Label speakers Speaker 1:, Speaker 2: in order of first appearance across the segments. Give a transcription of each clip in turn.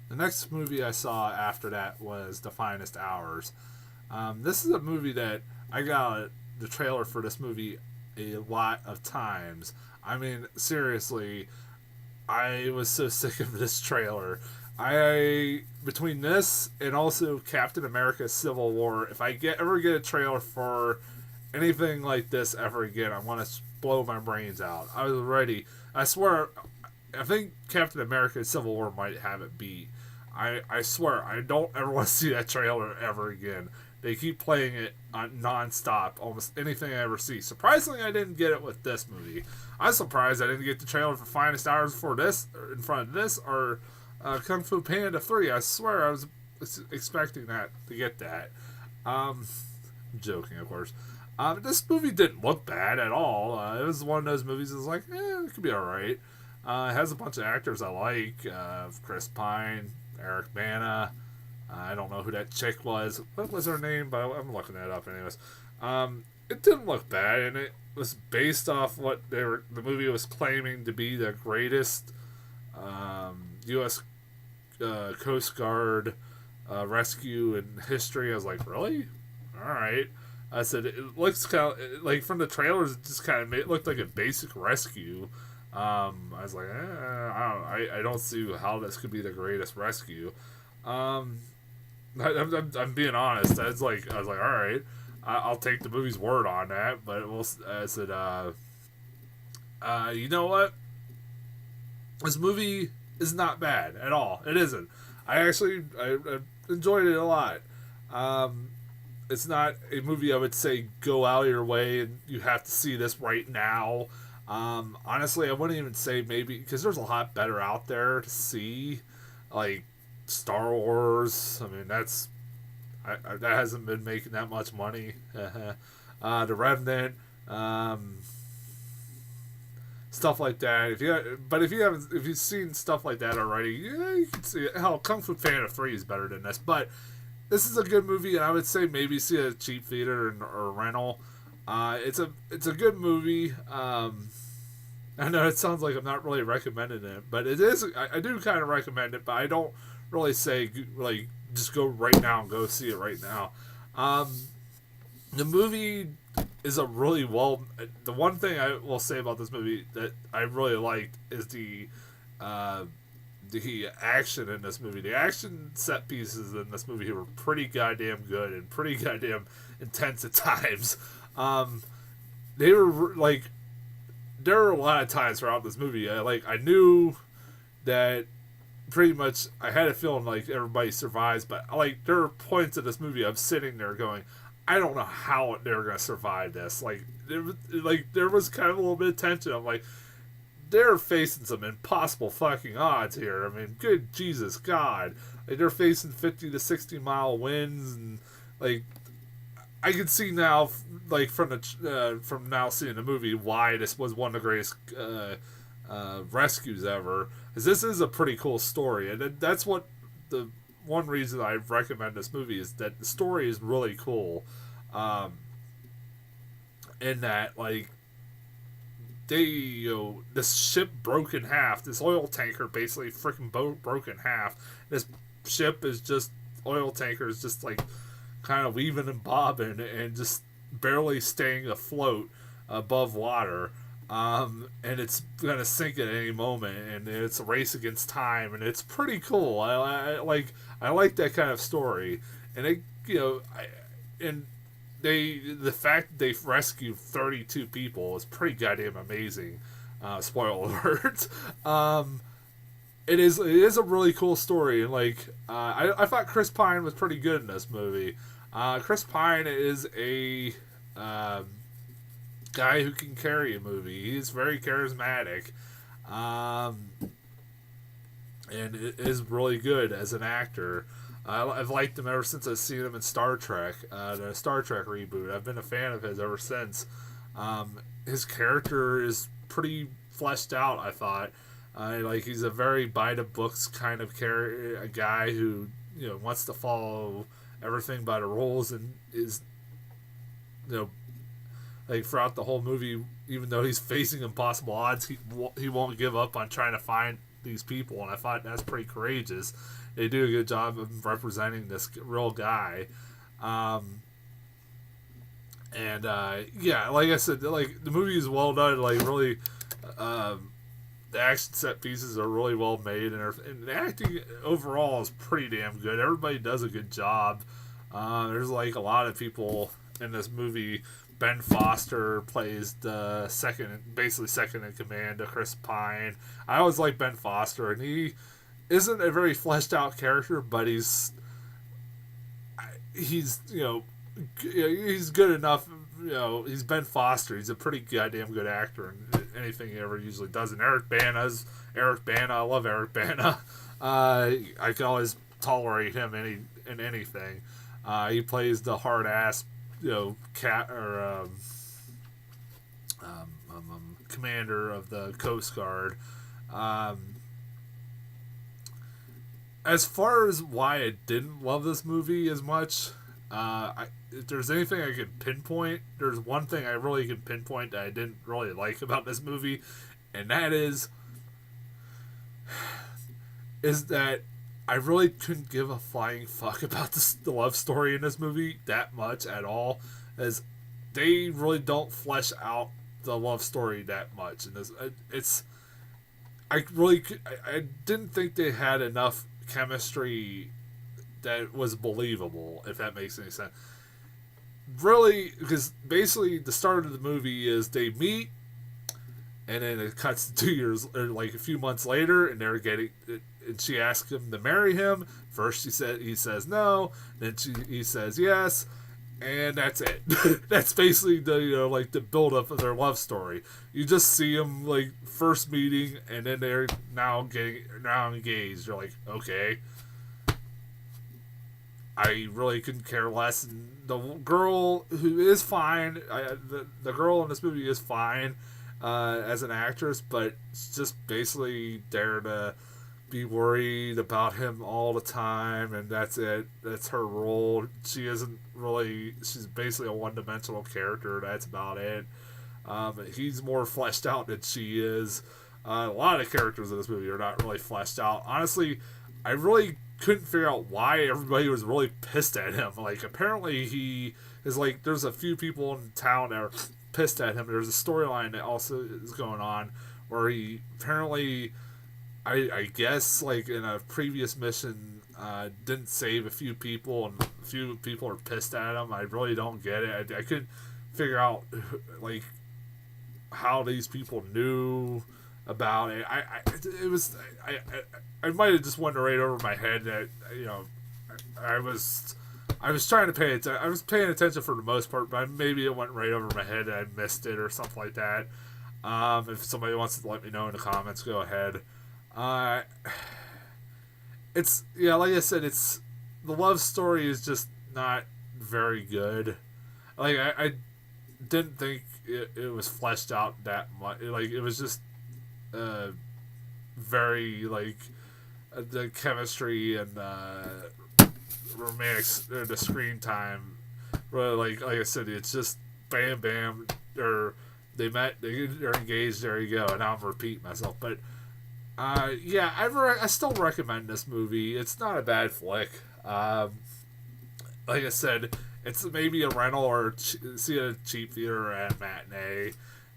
Speaker 1: The next movie I saw after that was The Finest Hours. This is a movie that I got the trailer for this movie a lot of times. I mean, seriously, I was so sick of this trailer. I between this and also Captain America: Civil War, if I ever get a trailer for anything like this ever again, I want to blow my brains out. I was ready. I swear, I think Captain America: Civil War might have it beat. I swear, I don't ever want to see that trailer ever again. They keep playing it on nonstop, almost anything I ever see. Surprisingly, I didn't get it with this movie. I'm surprised I didn't get the trailer for Finest Hours for this, or in front of this, or Kung Fu Panda 3. I swear I was expecting that to get that. I'm joking, of course. This movie didn't look bad at all. It was one of those movies that was like, it could be alright. It has a bunch of actors I like. Chris Pine, Eric Bana. I don't know who that chick was. What was her name? But I'm looking that up anyways. It didn't look bad, and it was based off what the movie was claiming to be the greatest U.S. Coast Guard rescue in history. I was like, really? All right. I said it looks kind of like from the trailers. It just kind of it looked like a basic rescue. I was like, I don't see how this could be the greatest rescue. Um, I'm being honest. I was like, all right, I'll take the movie's word on that. But I said, you know what? This movie is not bad at all. It isn't. I enjoyed it a lot. Um, it's not a movie I would say go out of your way and you have to see this right now. Honestly, I wouldn't even say maybe because there's a lot better out there to see, like Star Wars. I mean, that hasn't been making that much money. The Revenant, um, stuff like that. If you've seen stuff like that already, yeah, you can see it. Hell, Kung Fu Panda 3 is better than this, but this is a good movie, and I would say maybe see it at a cheap theater or rental. It's a good movie. I know it sounds like I'm not really recommending it, but it is. I do kind of recommend it, but I don't really say like just go right now and go see it right now. Um, the movie is a really well. The one thing I will say about this movie that I really liked is uh, the action in this movie. The action set pieces in this movie were pretty goddamn good and pretty goddamn intense at times. Um, they were like there were a lot of times throughout this movie. I knew that pretty much I had a feeling like everybody survives, but like there are points in this movie I'm sitting there going, I don't know how they're gonna survive this. There was kind of a little bit of tension. I'm like, they're facing some impossible fucking odds here. I mean, good Jesus God, like they're facing 50 to 60 mile winds and like I can see now, like from now seeing the movie, why this was one of the greatest rescues ever. Because this is a pretty cool story, and that's what the one reason I recommend this movie is that the story is really cool. Um, in that, like, this ship broke in half. This oil tanker basically freaking broke in half. This ship is just oil tanker is just like kind of weaving and bobbing and just barely staying afloat above water. And it's gonna sink at any moment, and it's a race against time, and it's pretty cool. I like that kind of story, and and the fact that they've rescued 32 people is pretty goddamn amazing. Spoiler alert. It is a really cool story, and I thought Chris Pine was pretty good in this movie. Chris Pine is a guy who can carry a movie. He's very charismatic, um, and is really good as an actor. I've liked him ever since I've seen him in Star Trek, the Star Trek reboot. I've been a fan of his ever since. His character is pretty fleshed out. I thought, he's a very by the books kind of a guy who wants to follow everything by the rules and is you know like throughout the whole movie, even though he's facing impossible odds, he won't give up on trying to find these people, and I thought that's pretty courageous. They do a good job of representing this real guy. Yeah, like I said, like the movie is well done. Like really, the action set pieces are really well made, and the acting overall is pretty damn good. Everybody does a good job. There's like a lot of people in this movie. Ben Foster plays the basically second in command to Chris Pine. I always like Ben Foster, and he isn't a very fleshed out character, but he's he's good enough. He's Ben Foster. He's a pretty goddamn good actor in anything he ever usually does. And Eric Bana. I love Eric Bana. I can always tolerate him in anything. He plays the hard ass, cat or commander of the Coast Guard. As far as why I didn't love this movie as much, if there's anything I could pinpoint, there's one thing I really could pinpoint that I didn't really like about this movie, and that is that I really couldn't give a flying fuck about the love story in this movie that much at all, as they really don't flesh out the love story that much. And I didn't think they had enough chemistry that was believable, if that makes any sense. Really, because basically the start of the movie is they meet, and then it cuts to 2 years, or like a few months later, and and she asks him to marry him. First he says no, then he says yes, and that's it. That's basically the the build up of their love story. You just see them like first meeting, and then they're now engaged. You're like, okay. I really couldn't care less. And the girl who is fine, the girl in this movie is fine as an actress, but it's just basically there to be worried about him all the time, and that's it. That's her role. She's basically a one-dimensional character. That's about it. He's more fleshed out than she is. A lot of characters in this movie are not really fleshed out. Honestly, I really couldn't figure out why everybody was really pissed at him. Like, apparently he is like, there's a few people in town that are pissed at him. There's a storyline that also is going on where he apparently, I guess, like in a previous mission, didn't save a few people, and a few people are pissed at him. I really don't get it. I couldn't figure out like how these people knew about it. I might have just went right over my head that I was trying to pay attention. I was paying attention for the most part, but maybe it went right over my head and I missed it or something like that. If somebody wants to let me know in the comments, go ahead. Like I said, the love story is just not very good. Like I didn't think it was fleshed out that much. Like it was just very like the chemistry and romantic the screen time. Really, like I said, it's just bam bam. Or they met, they're engaged. There you go. And I'm repeating myself, but I still recommend this movie. It's not a bad flick. Like I said, it's maybe a rental or see a cheap theater at matinee.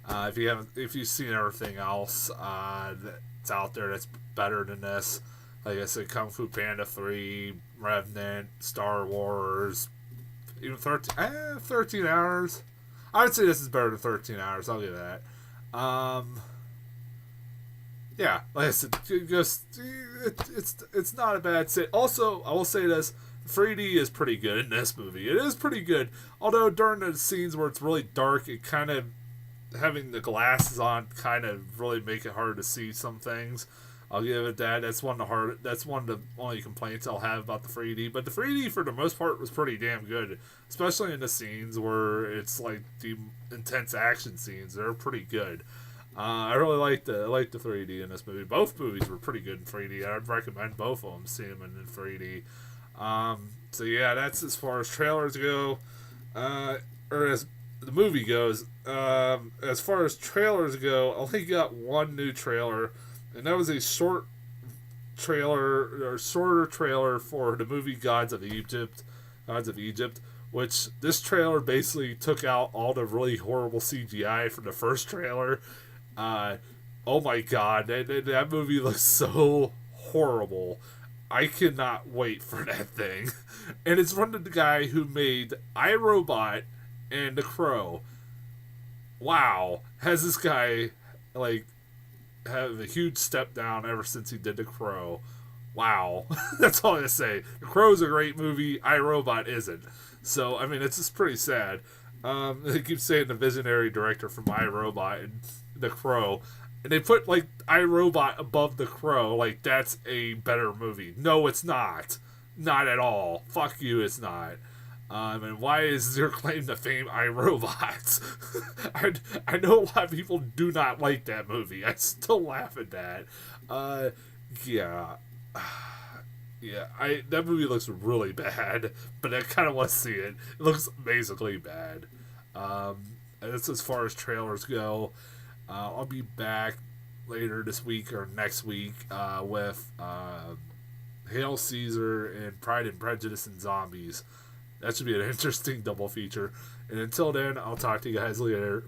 Speaker 1: If you've seen everything else that's out there that's better than this, like I said, Kung Fu Panda 3, Revenant, Star Wars, even 13 hours. I would say this is better than 13 hours. I'll give that. Yeah, like I said, it's not a bad sit. Also, I will say this: 3D is pretty good in this movie. It is pretty good. Although during the scenes where it's really dark, it kind of having the glasses on kind of really make it hard to see some things. I'll give it that. That's one of the only complaints I'll have about the 3D. But the 3D for the most part was pretty damn good, especially in the scenes where it's like the intense action scenes. They're pretty good. I really like the 3D in this movie. Both movies were pretty good in 3D. I'd recommend both of them. See them in 3D. So yeah, that's as far as trailers go, or as the movie goes. As far as trailers go, I only got one new trailer, and that was a short trailer or shorter trailer for the movie Gods of Egypt, which this trailer basically took out all the really horrible CGI from the first trailer. Oh my god, that movie looks so horrible. I cannot wait for that thing. And it's from the guy who made iRobot and The Crow. Wow. Has this guy, like, have a huge step down ever since he did The Crow. Wow. That's all I say. The Crow's a great movie. iRobot isn't. So, I mean, it's just pretty sad. They keep saying the visionary director from iRobot and The Crow. And they put, like, iRobot above The Crow. Like, that's a better movie. No, it's not. Not at all. Fuck you, it's not. And why is your claim to fame iRobot? I know a lot of people do not like that movie. I still laugh at that. Yeah. Yeah, that movie looks really bad, but I kind of want to see it. It looks basically bad. That's as far as trailers go. I'll be back later this week or next week with Hail Caesar and Pride and Prejudice and Zombies. That should be an interesting double feature. And until then, I'll talk to you guys later.